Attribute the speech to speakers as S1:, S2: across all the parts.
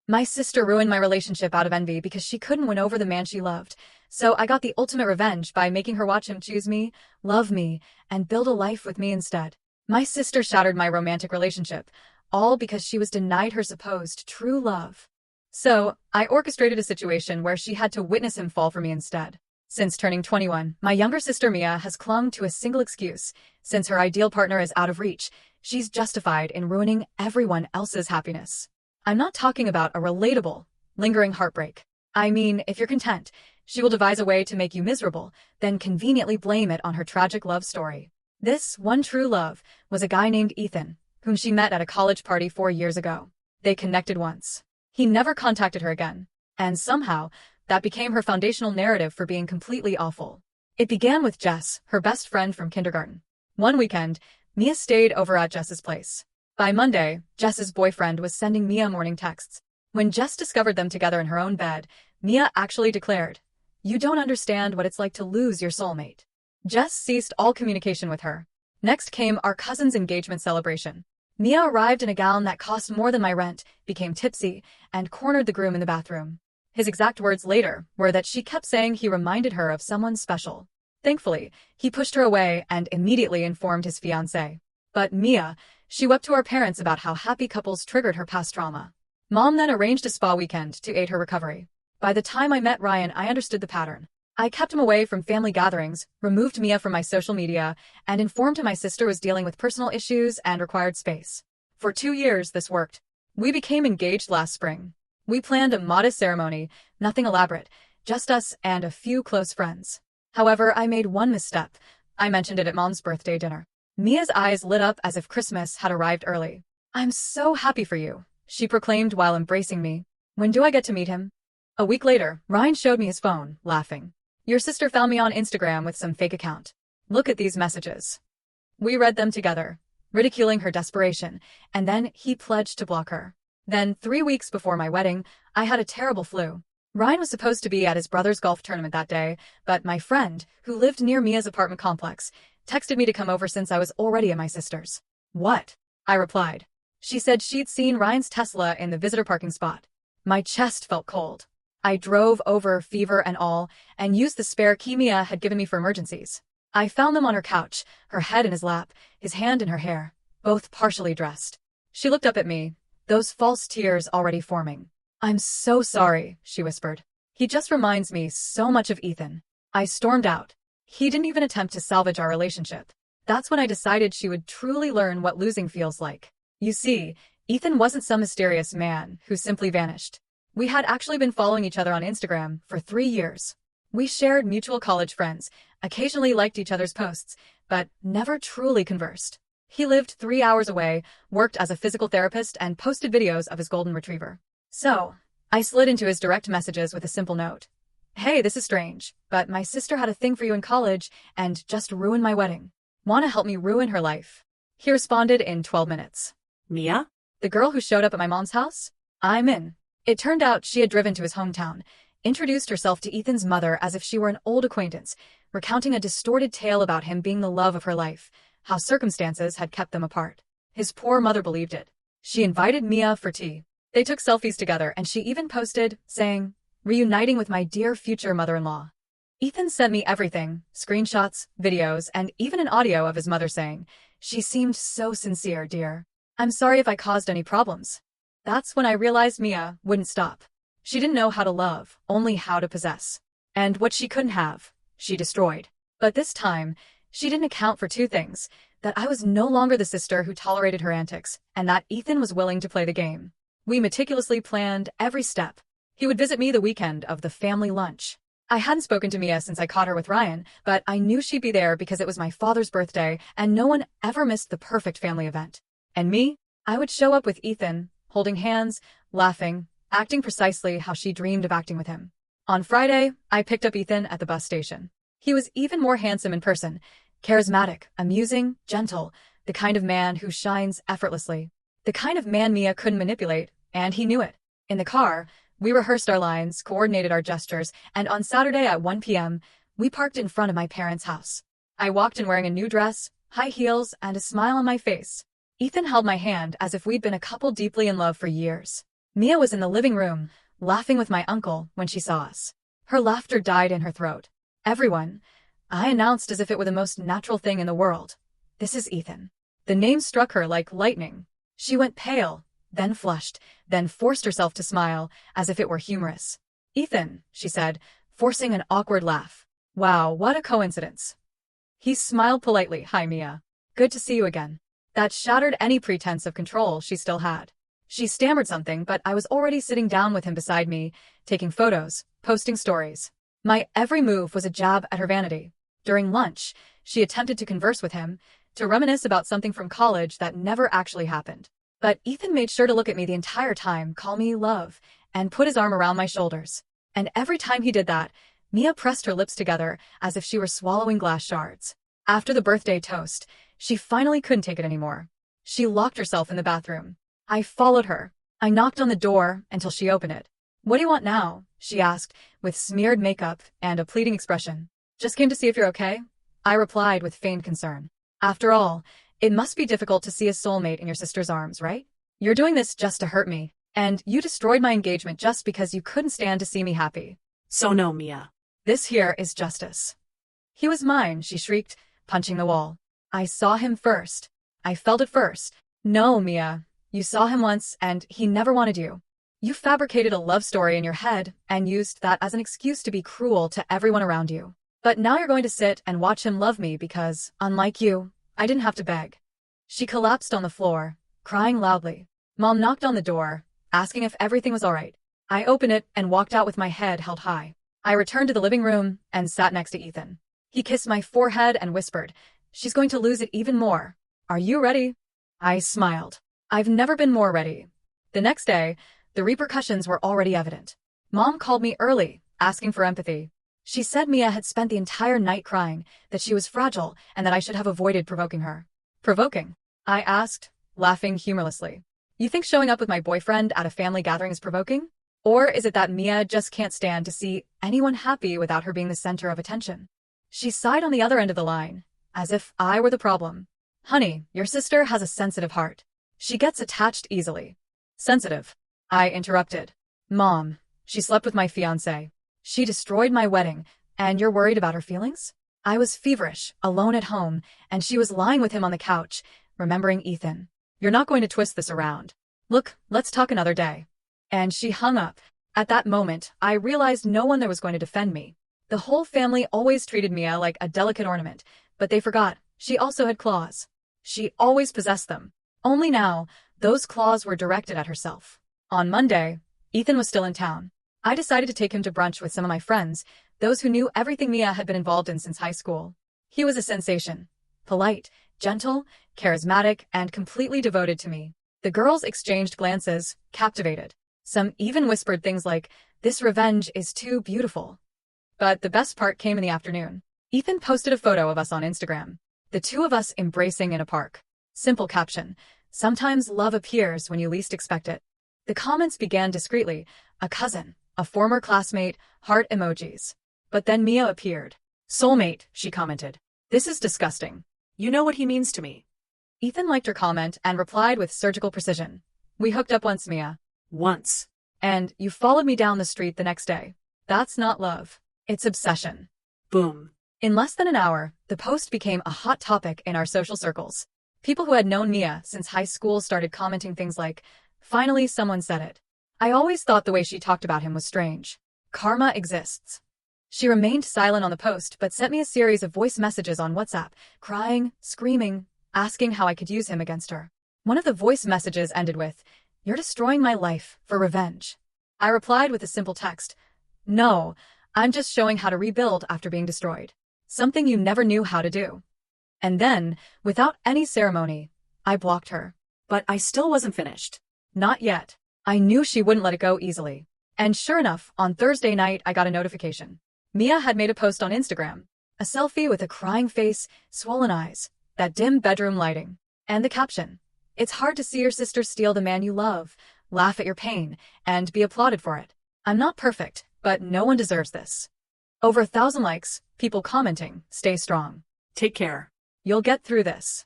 S1: My sister ruined my relationship out of envy because she couldn't win over the man she loved. So I got the ultimate revenge by making her watch him choose me, love me, and build a life with me instead. My sister shattered my romantic relationship, all because she was denied her supposed true love. So, I orchestrated a situation where she had to witness him fall for me instead. Since turning 21, my younger sister Mia has clung to a single excuse. Since her ideal partner is out of reach, she's justified in ruining everyone else's happiness. I'm not talking about a relatable, lingering heartbreak. I mean, if you're content, she will devise a way to make you miserable, then conveniently blame it on her tragic love story. This one true love was a guy named Ethan, whom she met at a college party 4 years ago. They connected once. He never contacted her again. And somehow, that became her foundational narrative for being completely awful. It began with Jess, her best friend from kindergarten. One weekend, Mia stayed over at Jess's place. By Monday, Jess's boyfriend was sending Mia morning texts. When Jess discovered them together in her own bed, Mia actually declared, "You don't understand what it's like to lose your soulmate." Jess ceased all communication with her. Next came our cousin's engagement celebration. Mia arrived in a gown that cost more than my rent, became tipsy, and cornered the groom in the bathroom. His exact words later were that she kept saying he reminded her of someone special. Thankfully, he pushed her away and immediately informed his fiancé. But Mia, she wept to her parents about how happy couples triggered her past trauma. Mom then arranged a spa weekend to aid her recovery. By the time I met Ryan, I understood the pattern. I kept him away from family gatherings, removed Mia from my social media, and informed him my sister was dealing with personal issues and required space. For 2 years, this worked. We became engaged last spring. We planned a modest ceremony, nothing elaborate, just us and a few close friends. However, I made one misstep. I mentioned it at Mom's birthday dinner. Mia's eyes lit up as if Christmas had arrived early. "I'm so happy for you," she proclaimed while embracing me. "When do I get to meet him?" A week later, Ryan showed me his phone, laughing. "Your sister found me on Instagram with some fake account. Look at these messages." We read them together, ridiculing her desperation, and then he pledged to block her. Then, 3 weeks before my wedding, I had a terrible flu. Ryan was supposed to be at his brother's golf tournament that day, but my friend, who lived near Mia's apartment complex, texted me to come over since I was already at my sister's. "What?" I replied. She said she'd seen Ryan's Tesla in the visitor parking spot. My chest felt cold. I drove over, fever and all, and used the spare key Mia had given me for emergencies. I found them on her couch, her head in his lap, his hand in her hair, both partially dressed. She looked up at me, those false tears already forming. "I'm so sorry," she whispered. "He just reminds me so much of Ethan." I stormed out. He didn't even attempt to salvage our relationship. That's when I decided she would truly learn what losing feels like. You see, Ethan wasn't some mysterious man who simply vanished. We had actually been following each other on Instagram for 3 years. We shared mutual college friends, occasionally liked each other's posts, but never truly conversed. He lived 3 hours away, worked as a physical therapist, and posted videos of his golden retriever. So, I slid into his direct messages with a simple note. "Hey, this is strange, but my sister had a thing for you in college and just ruined my wedding. Wanna help me ruin her life?" He responded in 12 minutes.
S2: "Mia?
S1: "The girl who showed up at my mom's house? I'm in." It turned out she had driven to his hometown, introduced herself to Ethan's mother as if she were an old acquaintance, recounting a distorted tale about him being the love of her life, how circumstances had kept them apart. His poor mother believed it. She invited Mia for tea. They took selfies together, and she even posted, saying, "Reuniting with my dear future mother-in-law." Ethan sent me everything, screenshots, videos, and even an audio of his mother saying, "She seemed so sincere, dear. I'm sorry if I caused any problems." That's when I realized Mia wouldn't stop. She didn't know how to love, only how to possess. And what she couldn't have, she destroyed. But this time, she didn't account for 2 things: that I was no longer the sister who tolerated her antics, and that Ethan was willing to play the game. We meticulously planned every step. He would visit me the weekend of the family lunch. I hadn't spoken to Mia since I caught her with Ryan, but I knew she'd be there because it was my father's birthday, and no one ever missed the perfect family event. And me? I would show up with Ethan, holding hands, laughing, acting precisely how she dreamed of acting with him. On Friday, I picked up Ethan at the bus station. He was even more handsome in person, charismatic, amusing, gentle, the kind of man who shines effortlessly. The kind of man Mia couldn't manipulate, and he knew it. In the car, we rehearsed our lines, coordinated our gestures, and on Saturday at 1 p.m., we parked in front of my parents' house. I walked in wearing a new dress, high heels, and a smile on my face. Ethan held my hand as if we'd been a couple deeply in love for years. Mia was in the living room, laughing with my uncle when she saw us. Her laughter died in her throat. Everyone, I announced as if it were the most natural thing in the world. This is Ethan. The name struck her like lightning. She went pale, then flushed, then forced herself to smile, as if it were humorous. Ethan, she said, forcing an awkward laugh. Wow, what a coincidence. He smiled politely. Hi, Mia. Good to see you again. That shattered any pretense of control she still had. She stammered something, but I was already sitting down with him beside me, taking photos, posting stories. My every move was a jab at her vanity. During lunch, she attempted to converse with him, to reminisce about something from college that never actually happened. But Ethan made sure to look at me the entire time, call me love, and put his arm around my shoulders. And every time he did that, Mia pressed her lips together as if she were swallowing glass shards. After the birthday toast, she finally couldn't take it anymore. She locked herself in the bathroom. I followed her. I knocked on the door until she opened it. What do you want now? She asked, with smeared makeup and a pleading expression. Just came to see if you're okay, I replied with feigned concern. After all, it must be difficult to see a soulmate in your sister's arms, right? You're doing this just to hurt me, and you destroyed my engagement just because you couldn't stand to see me happy.
S2: So no, Mia.
S1: This here is justice. He was mine, she shrieked, punching the wall. I saw him first. I felt it first. No, Mia. You saw him once, and he never wanted you. You fabricated a love story in your head and used that as an excuse to be cruel to everyone around you. But now you're going to sit and watch him love me because, unlike you, I didn't have to beg. She collapsed on the floor, crying loudly. Mom knocked on the door, asking if everything was all right. I opened it and walked out with my head held high. I returned to the living room and sat next to Ethan. He kissed my forehead and whispered, "She's going to lose it even more. Are you ready?" I smiled. I've never been more ready. The next day, the repercussions were already evident. Mom called me early, asking for empathy. She said Mia had spent the entire night crying, that she was fragile, and that I should have avoided provoking her. Provoking? I asked, laughing humorlessly. You think showing up with my boyfriend at a family gathering is provoking? Or is it that Mia just can't stand to see anyone happy without her being the center of attention? She sighed on the other end of the line, as if I were the problem. Honey, your sister has a sensitive heart. She gets attached easily. Sensitive? I interrupted. Mom, she slept with my fiancé. She destroyed my wedding, and you're worried about her feelings? I was feverish, alone at home, and she was lying with him on the couch, remembering Ethan. You're not going to twist this around. Look, let's talk another day. And she hung up. At that moment, I realized no one there was going to defend me. The whole family always treated Mia like a delicate ornament, but they forgot she also had claws. She always possessed them. Only now, those claws were directed at herself. On Monday, Ethan was still in town. I decided to take him to brunch with some of my friends, those who knew everything Mia had been involved in since high school. He was a sensation. Polite, gentle, charismatic, and completely devoted to me. The girls exchanged glances, captivated. Some even whispered things like, "This revenge is too beautiful." But the best part came in the afternoon. Ethan posted a photo of us on Instagram. The two of us embracing in a park. Simple caption, "Sometimes love appears when you least expect it." The comments began discreetly, a cousin, a former classmate, heart emojis. But then Mia appeared. "Soulmate," she commented. "This is disgusting."
S2: You know what he means to me.
S1: Ethan liked her comment and replied with surgical precision. "We hooked up once, Mia."
S2: Once.
S1: "And you followed me down the street the next day. That's not love. It's obsession."
S2: Boom.
S1: In less than an hour, the post became a hot topic in our social circles. People who had known Mia since high school started commenting things like, "Finally someone said it." I always thought the way she talked about him was strange. Karma exists. She remained silent on the post but sent me a series of voice messages on WhatsApp, crying, screaming, asking how I could use him against her. One of the voice messages ended with, "You're destroying my life for revenge." I replied with a simple text, "No, I'm just showing how to rebuild after being destroyed. Something you never knew how to do." And then, without any ceremony, I blocked her.
S2: But I still wasn't finished.
S1: Not yet. I knew she wouldn't let it go easily. And sure enough, on Thursday night I got a notification. Mia had made a post on Instagram. A selfie with a crying face, swollen eyes, that dim bedroom lighting. And the caption, "It's hard to see your sister steal the man you love, laugh at your pain, and be applauded for it. I'm not perfect, but no one deserves this." Over 1,000 likes, people commenting, "Stay strong.
S2: Take care.
S1: You'll get through this."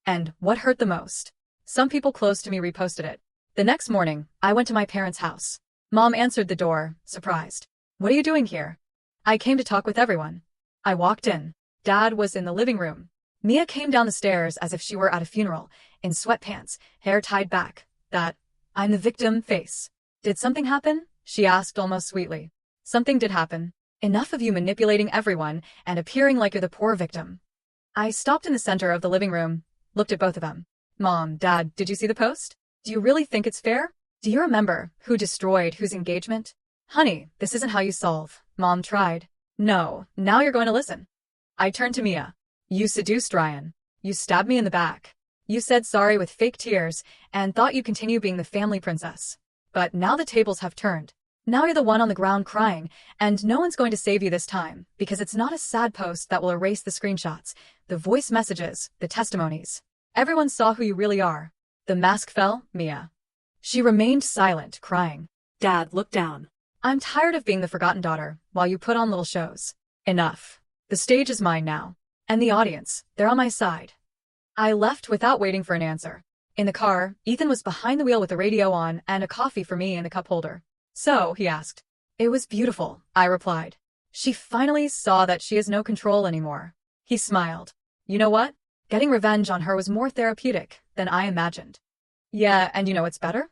S1: And what hurt the most? Some people close to me reposted it. The next morning, I went to my parents' house. Mom answered the door, surprised. What are you doing here? I came to talk with everyone. I walked in. Dad was in the living room. Mia came down the stairs as if she were at a funeral, in sweatpants, hair tied back. That, I'm the victim face. Did something happen? She asked almost sweetly. Something did happen. Enough of you manipulating everyone and appearing like you're the poor victim. I stopped in the center of the living room, looked at both of them. Mom, Dad, did you see the post? Do you really think it's fair? Do you remember who destroyed whose engagement? Honey, this isn't how you solve. Mom tried. No, now you're going to listen. I turned to Mia. You seduced Ryan. You stabbed me in the back. You said sorry with fake tears and thought you'd continue being the family princess. But now the tables have turned. Now you're the one on the ground crying, and no one's going to save you this time, because it's not a sad post that will erase the screenshots, the voice messages, the testimonies. Everyone saw who you really are. The mask fell, Mia. She remained silent, crying.
S2: Dad looked down.
S1: I'm tired of being the forgotten daughter while you put on little shows. Enough. The stage is mine now. And the audience, they're on my side. I left without waiting for an answer. In the car, Ethan was behind the wheel with the radio on and a coffee for me in the cup holder. So, he asked. It was beautiful, I replied. She finally saw that she has no control anymore. He smiled. You know what? Getting revenge on her was more therapeutic than I imagined. Yeah, and you know what's better?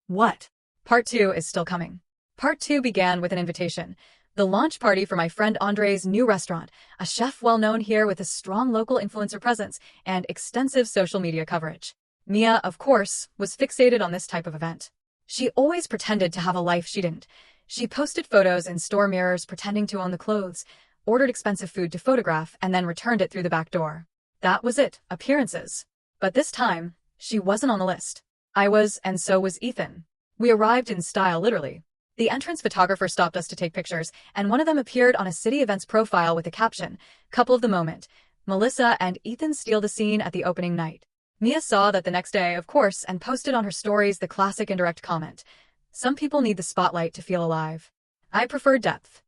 S2: What?
S1: Part 2 is still coming. Part 2 began with an invitation. The launch party for my friend Andre's new restaurant, a chef well known here with a strong local influencer presence and extensive social media coverage. Mia, of course, was fixated on this type of event. She always pretended to have a life she didn't. She posted photos in store mirrors pretending to own the clothes, ordered expensive food to photograph, and then returned it through the back door. That was it, appearances. But this time, she wasn't on the list. I was, and so was Ethan. We arrived in style, literally. The entrance photographer stopped us to take pictures, and one of them appeared on a city events profile with the caption, "Couple of the moment. Melissa and Ethan steal the scene at the opening night." Mia saw that the next day, of course, and posted on her stories the classic indirect comment. Some people need the spotlight to feel alive. I prefer depth.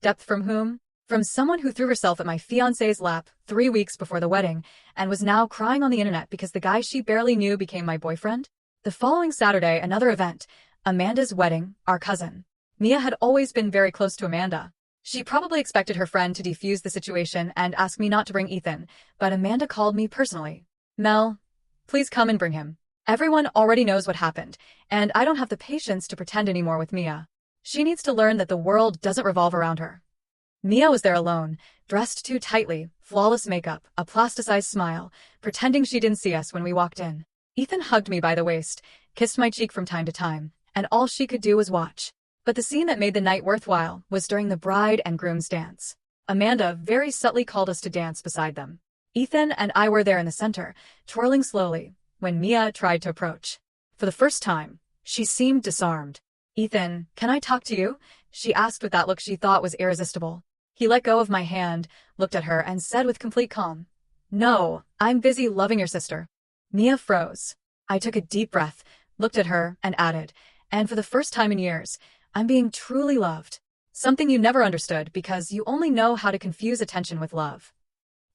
S1: Depth from whom? From someone who threw herself at my fiancé's lap 3 weeks before the wedding and was now crying on the internet because the guy she barely knew became my boyfriend? The following Saturday, another event. Amanda's wedding, our cousin. Mia had always been very close to Amanda. She probably expected her friend to defuse the situation and ask me not to bring Ethan, but Amanda called me personally. Mel, please come and bring him. Everyone already knows what happened, and I don't have the patience to pretend anymore with Mia. She needs to learn that the world doesn't revolve around her. Mia was there alone, dressed too tightly, flawless makeup, a plasticized smile, pretending she didn't see us when we walked in. Ethan hugged me by the waist, kissed my cheek from time to time, and all she could do was watch. But the scene that made the night worthwhile was during the bride and groom's dance. Amanda very subtly called us to dance beside them. Ethan and I were there in the center, twirling slowly, when Mia tried to approach. For the first time, she seemed disarmed. Ethan, can I talk to you? She asked with that look she thought was irresistible. He let go of my hand, looked at her, and said with complete calm, No, I'm busy loving your sister. Mia froze. I took a deep breath, looked at her, and added, and for the first time in years, I'm being truly loved. Something you never understood because you only know how to confuse attention with love.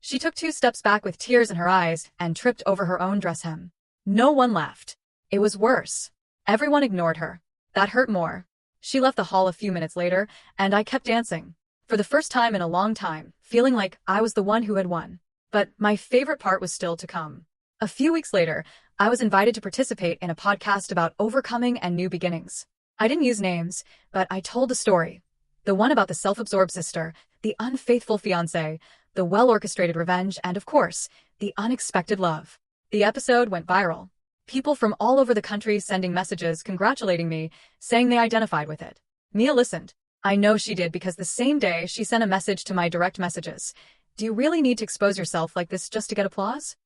S1: She took 2 steps back with tears in her eyes and tripped over her own dress hem. No one laughed. It was worse. Everyone ignored her. That hurt more. She left the hall a few minutes later, and I kept dancing. For the first time in a long time, feeling like I was the one who had won. But my favorite part was still to come. A few weeks later, I was invited to participate in a podcast about overcoming and new beginnings. I didn't use names, but I told the story. The one about the self-absorbed sister, the unfaithful fiancé, the well-orchestrated revenge, and of course, the unexpected love. The episode went viral. People from all over the country sending messages congratulating me, saying they identified with it. Mia listened. I know she did because the same day she sent a message to my direct messages. Do you really need to expose yourself like this just to get applause?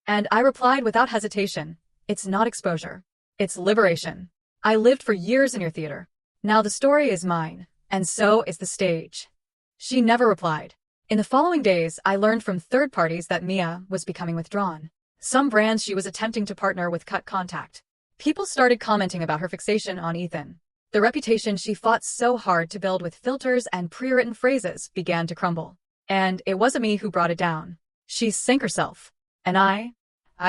S1: And I replied without hesitation. It's not exposure. It's liberation. I lived for years in your theater. Now the story is mine, and so is the stage. She never replied. In the following days, I learned from third parties that Mia was becoming withdrawn. Some brands she was attempting to partner with cut contact. People started commenting about her fixation on Ethan. The reputation she fought so hard to build with filters and pre-written phrases began to crumble. And it wasn't me who brought it down. She sank herself. And I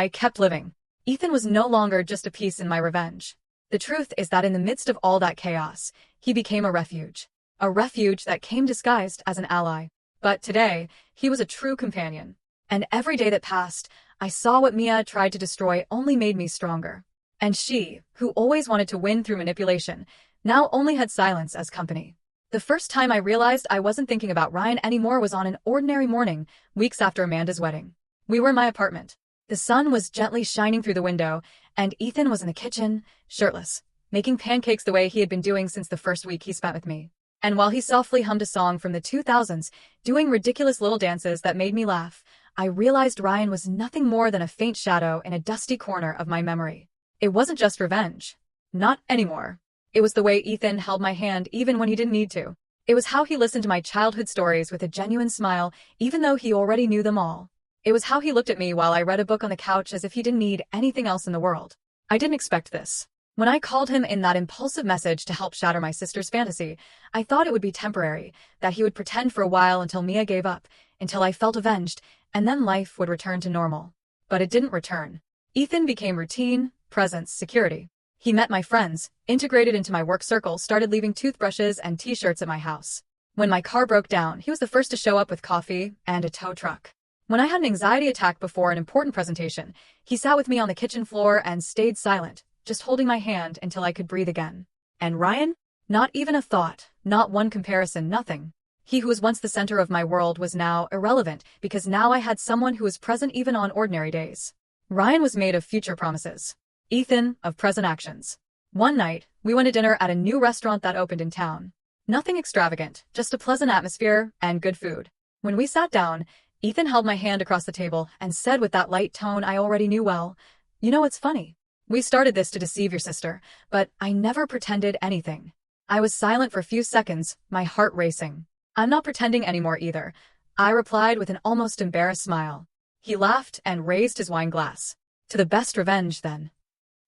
S1: kept living. Ethan was no longer just a piece in my revenge. The truth is that in the midst of all that chaos, he became a refuge. A refuge that came disguised as an ally. But today, he was a true companion. And every day that passed, I saw what Mia tried to destroy only made me stronger. And she, who always wanted to win through manipulation, now only had silence as company. The first time I realized I wasn't thinking about Ryan anymore was on an ordinary morning, weeks after Amanda's wedding. We were in my apartment. The sun was gently shining through the window, and Ethan was in the kitchen, shirtless, making pancakes the way he had been doing since the first week he spent with me. And while he softly hummed a song from the 2000s, doing ridiculous little dances that made me laugh, I realized Ryan was nothing more than a faint shadow in a dusty corner of my memory. It wasn't just revenge. Not anymore. It was the way Ethan held my hand even when he didn't need to. It was how he listened to my childhood stories with a genuine smile, even though he already knew them all. It was how he looked at me while I read a book on the couch as if he didn't need anything else in the world. I didn't expect this. When I called him in that impulsive message to help shatter my sister's fantasy, I thought it would be temporary, that he would pretend for a while until Mia gave up, until I felt avenged, and then life would return to normal. But it didn't return. Ethan became routine, presence, security. He met my friends, integrated into my work circle, started leaving toothbrushes and t-shirts at my house. When my car broke down, he was the first to show up with coffee and a tow truck. When I had an anxiety attack before an important presentation, he sat with me on the kitchen floor and stayed silent, just holding my hand until I could breathe again. And Ryan? Not even a thought, not one comparison, nothing. He who was once the center of my world was now irrelevant because now I had someone who was present even on ordinary days. Ryan was made of future promises. Ethan, of present actions. One night, we went to dinner at a new restaurant that opened in town. Nothing extravagant, just a pleasant atmosphere and good food. When we sat down, Ethan held my hand across the table and said with that light tone I already knew well, "You know, it's funny. We started this to deceive your sister, but I never pretended anything." I was silent for a few seconds, my heart racing. "I'm not pretending anymore either," I replied with an almost embarrassed smile. He laughed and raised his wine glass. "To the best revenge, then."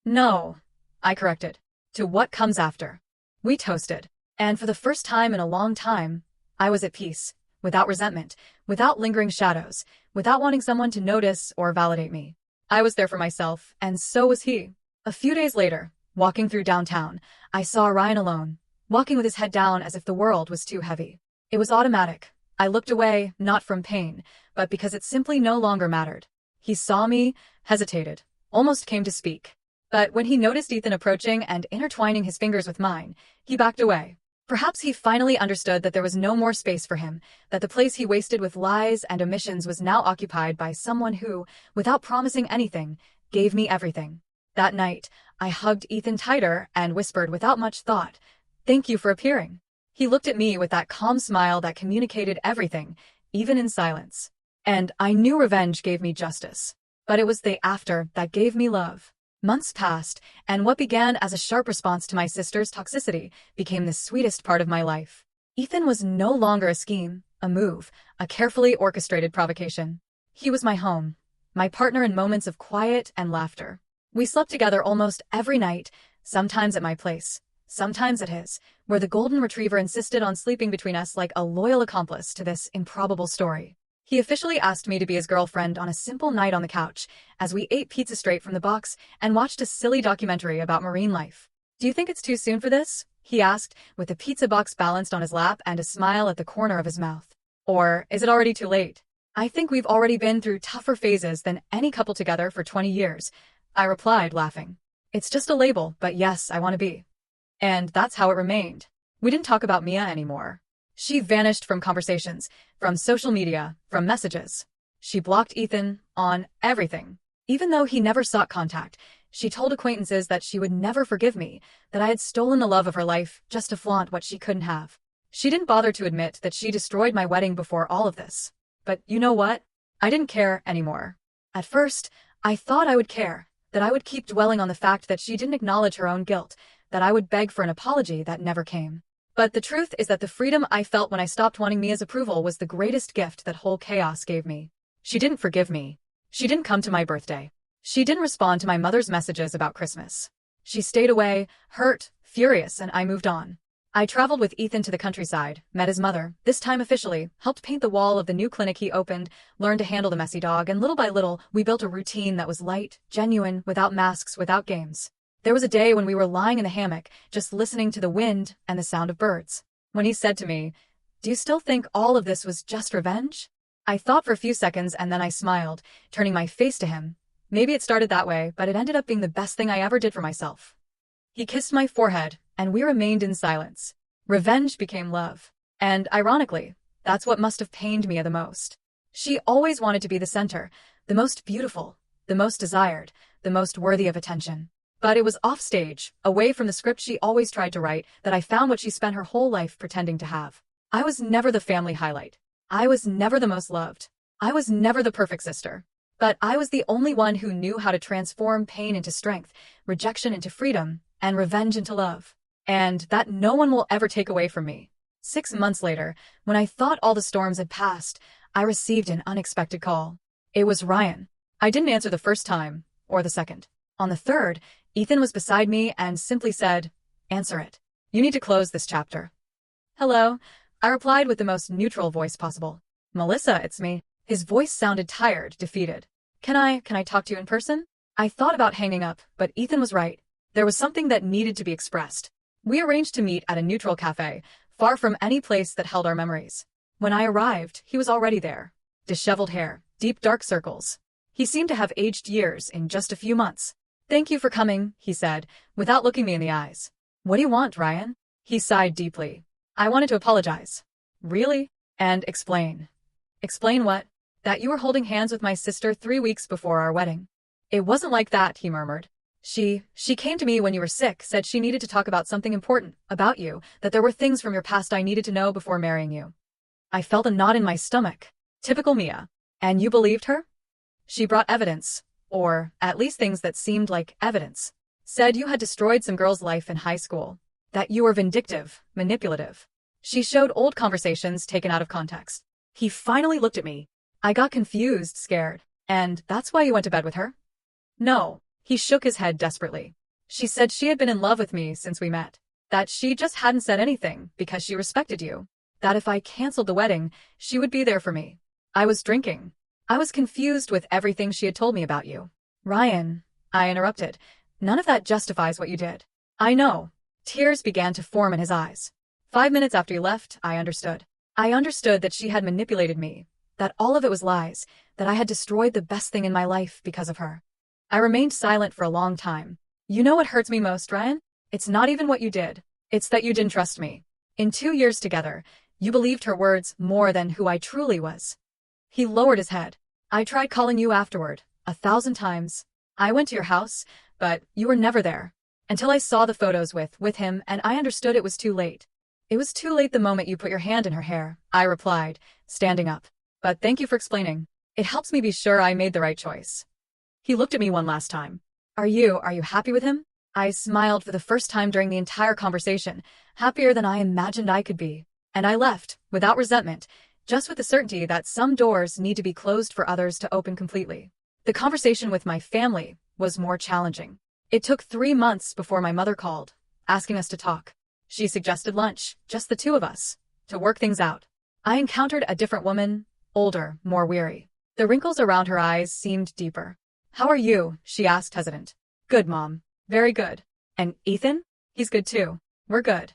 S1: "No," I corrected. "To what comes after." We toasted. And for the first time in a long time, I was at peace, without resentment, without lingering shadows, without wanting someone to notice or validate me. I was there for myself, and so was he. A few days later, walking through downtown, I saw Ryan alone, walking with his head down as if the world was too heavy. It was automatic. I looked away, not from pain, but because it simply no longer mattered. He saw me, hesitated, almost came to speak. But when he noticed Ethan approaching and intertwining his fingers with mine, he backed away. Perhaps he finally understood that there was no more space for him, that the place he wasted with lies and omissions was now occupied by someone who, without promising anything, gave me everything. That night, I hugged Ethan tighter and whispered without much thought, "Thank you for appearing." He looked at me with that calm smile that communicated everything, even in silence. And I knew revenge gave me justice. But it was the after that gave me love. Months passed, and what began as a sharp response to my sister's toxicity became the sweetest part of my life. Ethan was no longer a scheme, a move, a carefully orchestrated provocation. He was my home, my partner in moments of quiet and laughter. We slept together almost every night, sometimes at my place, sometimes at his, where the golden retriever insisted on sleeping between us like a loyal accomplice to this improbable story. He officially asked me to be his girlfriend on a simple night on the couch, as we ate pizza straight from the box and watched a silly documentary about marine life. "Do you think it's too soon for this?" he asked, with the pizza box balanced on his lap and a smile at the corner of his mouth. "Or is it already too late?" "I think we've already been through tougher phases than any couple together for 20 years, I replied, laughing. "It's just a label, but yes, I want to be." And that's how it remained. We didn't talk about Mia anymore. She vanished from conversations, from social media, from messages. She blocked Ethan on everything. Even though he never sought contact, she told acquaintances that she would never forgive me, that I had stolen the love of her life just to flaunt what she couldn't have. She didn't bother to admit that she destroyed my wedding before all of this. But you know what? I didn't care anymore. At first, I thought I would care, that I would keep dwelling on the fact that she didn't acknowledge her own guilt, that I would beg for an apology that never came. But the truth is that the freedom I felt when I stopped wanting Mia's approval was the greatest gift that whole chaos gave me. She didn't forgive me. She didn't come to my birthday. She didn't respond to my mother's messages about Christmas. She stayed away, hurt, furious, and I moved on. I traveled with Ethan to the countryside, met his mother, this time officially, helped paint the wall of the new clinic he opened, learned to handle the messy dog, and little by little, we built a routine that was light, genuine, without masks, without games. There was a day when we were lying in the hammock, just listening to the wind and the sound of birds, when he said to me, "Do you still think all of this was just revenge?" I thought for a few seconds and then I smiled, turning my face to him. Maybe it started that way, but it ended up being the best thing I ever did for myself. He kissed my forehead, and we remained in silence. Revenge became love. And, ironically, that's what must have pained Mia the most. She always wanted to be the center, the most beautiful, the most desired, the most worthy of attention. But it was offstage, away from the script she always tried to write, that I found what she spent her whole life pretending to have. I was never the family highlight. I was never the most loved. I was never the perfect sister. But I was the only one who knew how to transform pain into strength, rejection into freedom, and revenge into love. And that no one will ever take away from me. 6 months later, when I thought all the storms had passed, I received an unexpected call. It was Ryan. I didn't answer the first time, or the second. On the third, Ethan was beside me and simply said, "Answer it. You need to close this chapter." "Hello," I replied with the most neutral voice possible. "Melissa, it's me." His voice sounded tired, defeated. Can I talk to you in person?" I thought about hanging up, but Ethan was right. There was something that needed to be expressed. We arranged to meet at a neutral cafe, far from any place that held our memories. When I arrived, he was already there. Disheveled hair, deep dark circles. He seemed to have aged years in just a few months. "Thank you for coming," he said, without looking me in the eyes. "What do you want, Ryan?" He sighed deeply. "I wanted to apologize." "Really?" "And explain." "Explain what?" "That you were holding hands with my sister 3 weeks before our wedding." "It wasn't like that," he murmured. She came to me when you were sick, said she needed to talk about something important, about you, that there were things from your past I needed to know before marrying you." I felt a knot in my stomach. Typical Mia. "And you believed her?" "She brought evidence, or at least things that seemed like evidence. Said you had destroyed some girl's life in high school. That you were vindictive, manipulative. She showed old conversations taken out of context." He finally looked at me. I got confused, scared. "And that's why you went to bed with her?" "No." He shook his head desperately. "She said she had been in love with me since we met. That she just hadn't said anything because she respected you. That if I canceled the wedding, she would be there for me. I was drinking. I was confused with everything she had told me about you." "Ryan," I interrupted, "none of that justifies what you did." "I know." Tears began to form in his eyes. 5 minutes after you left, I understood. I understood that she had manipulated me, that all of it was lies, that I had destroyed the best thing in my life because of her. I remained silent for a long time. "You know what hurts me most, Ryan? It's not even what you did. It's that you didn't trust me. In 2 years together, you believed her words more than who I truly was." He lowered his head. "I tried calling you afterward, 1,000 times. I went to your house, but you were never there. Until I saw the photos with him and I understood it was too late." "It was too late the moment you put your hand in her hair," I replied, standing up. "But thank you for explaining. It helps me be sure I made the right choice." He looked at me one last time. Are you happy with him?" I smiled for the first time during the entire conversation, happier than I imagined I could be. And I left, without resentment, just with the certainty that some doors need to be closed for others to open completely. The conversation with my family was more challenging. It took 3 months before my mother called, asking us to talk. She suggested lunch, just the two of us, to work things out. I encountered a different woman, older, more weary. The wrinkles around her eyes seemed deeper. "How are you?" she asked, hesitant. "Good, Mom. Very good." "And Ethan?" "He's good too. We're good."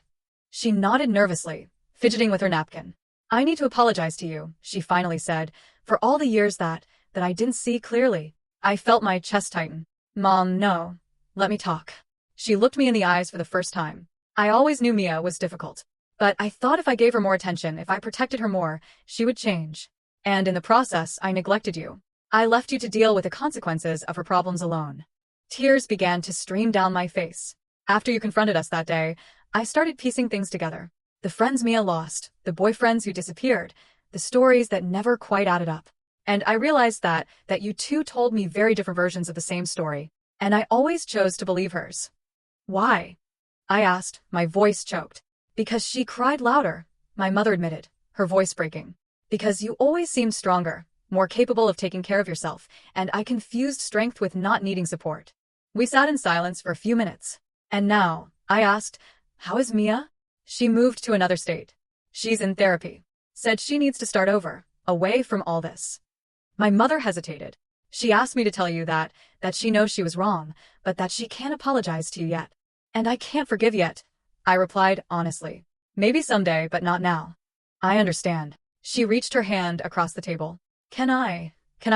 S1: She nodded nervously, fidgeting with her napkin. "I need to apologize to you," she finally said, "for all the years that I didn't see clearly." I felt my chest tighten. "Mom, no. Let me talk." She looked me in the eyes for the first time. I always knew Mia was difficult. But I thought if I gave her more attention, if I protected her more, she would change. And in the process, I neglected you. I left you to deal with the consequences of her problems alone. Tears began to stream down my face. After you confronted us that day, I started piecing things together. The friends Mia lost, the boyfriends who disappeared, the stories that never quite added up. And I realized that you two told me very different versions of the same story, and I always chose to believe hers. "Why?" I asked, my voice choked. "Because she cried louder," my mother admitted, her voice breaking. "Because you always seemed stronger, more capable of taking care of yourself, and I confused strength with not needing support." We sat in silence for a few minutes. "And now," I asked, "how is Mia?" She moved to another state. "She's in therapy. Said she needs to start over, away from all this." My mother hesitated. She asked me to tell you that she knows she was wrong, but that she can't apologize to you yet. And I can't forgive yet, I replied honestly. Maybe someday, but not now. I understand. She reached her hand across the table. Can I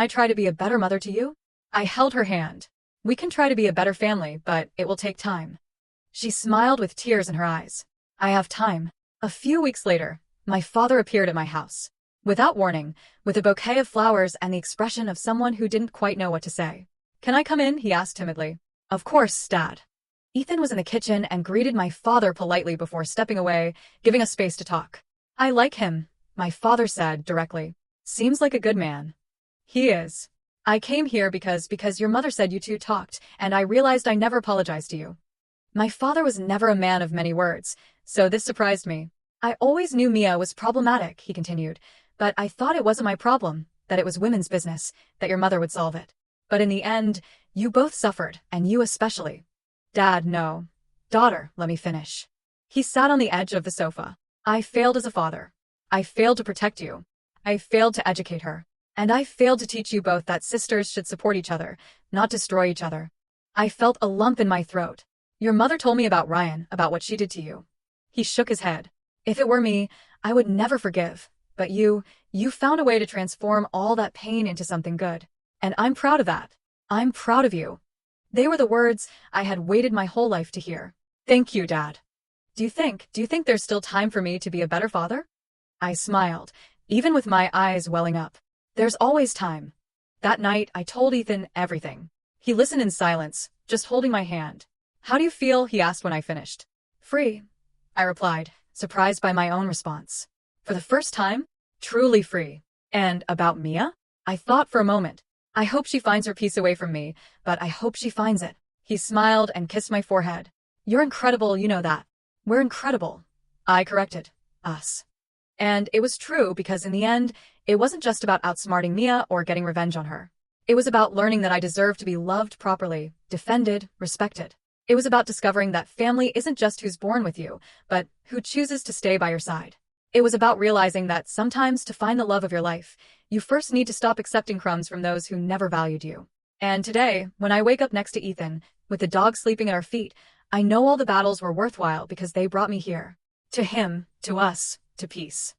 S1: try to be a better mother to you? I held her hand. We can try to be a better family, but it will take time. She smiled with tears in her eyes. I have time. A few weeks later, my father appeared at my house. Without warning, with a bouquet of flowers and the expression of someone who didn't quite know what to say. Can I come in? He asked timidly. Of course, Dad. Ethan was in the kitchen and greeted my father politely before stepping away, giving us space to talk. I like him, my father said directly. Seems like a good man. He is. I came here because your mother said you two talked, and I realized I never apologized to you. My father was never a man of many words, so this surprised me. I always knew Mia was problematic, he continued, but I thought it wasn't my problem, that it was women's business, that your mother would solve it. But in the end, you both suffered, and you especially. Dad, no. Daughter, let me finish. He sat on the edge of the sofa. I failed as a father. I failed to protect you. I failed to educate her. And I failed to teach you both that sisters should support each other, not destroy each other. I felt a lump in my throat. Your mother told me about Ryan, about what she did to you. He shook his head. If it were me, I would never forgive. But you found a way to transform all that pain into something good. And I'm proud of that. I'm proud of you. They were the words I had waited my whole life to hear. Thank you, Dad. Do you think there's still time for me to be a better father? I smiled, even with my eyes welling up. There's always time. That night, I told Ethan everything. He listened in silence, just holding my hand. How do you feel? He asked when I finished. Free, I replied, surprised by my own response. For the first time, truly free. And about Mia? I thought for a moment. I hope she finds her peace away from me, but I hope she finds it. He smiled and kissed my forehead. You're incredible, you know that. We're incredible. I corrected. Us. And it was true because in the end, it wasn't just about outsmarting Mia or getting revenge on her. It was about learning that I deserve to be loved properly, defended, respected. It was about discovering that family isn't just who's born with you, but who chooses to stay by your side. It was about realizing that sometimes to find the love of your life, you first need to stop accepting crumbs from those who never valued you. And today, when I wake up next to Ethan, with the dog sleeping at our feet, I know all the battles were worthwhile because they brought me here. To him, to us, to peace.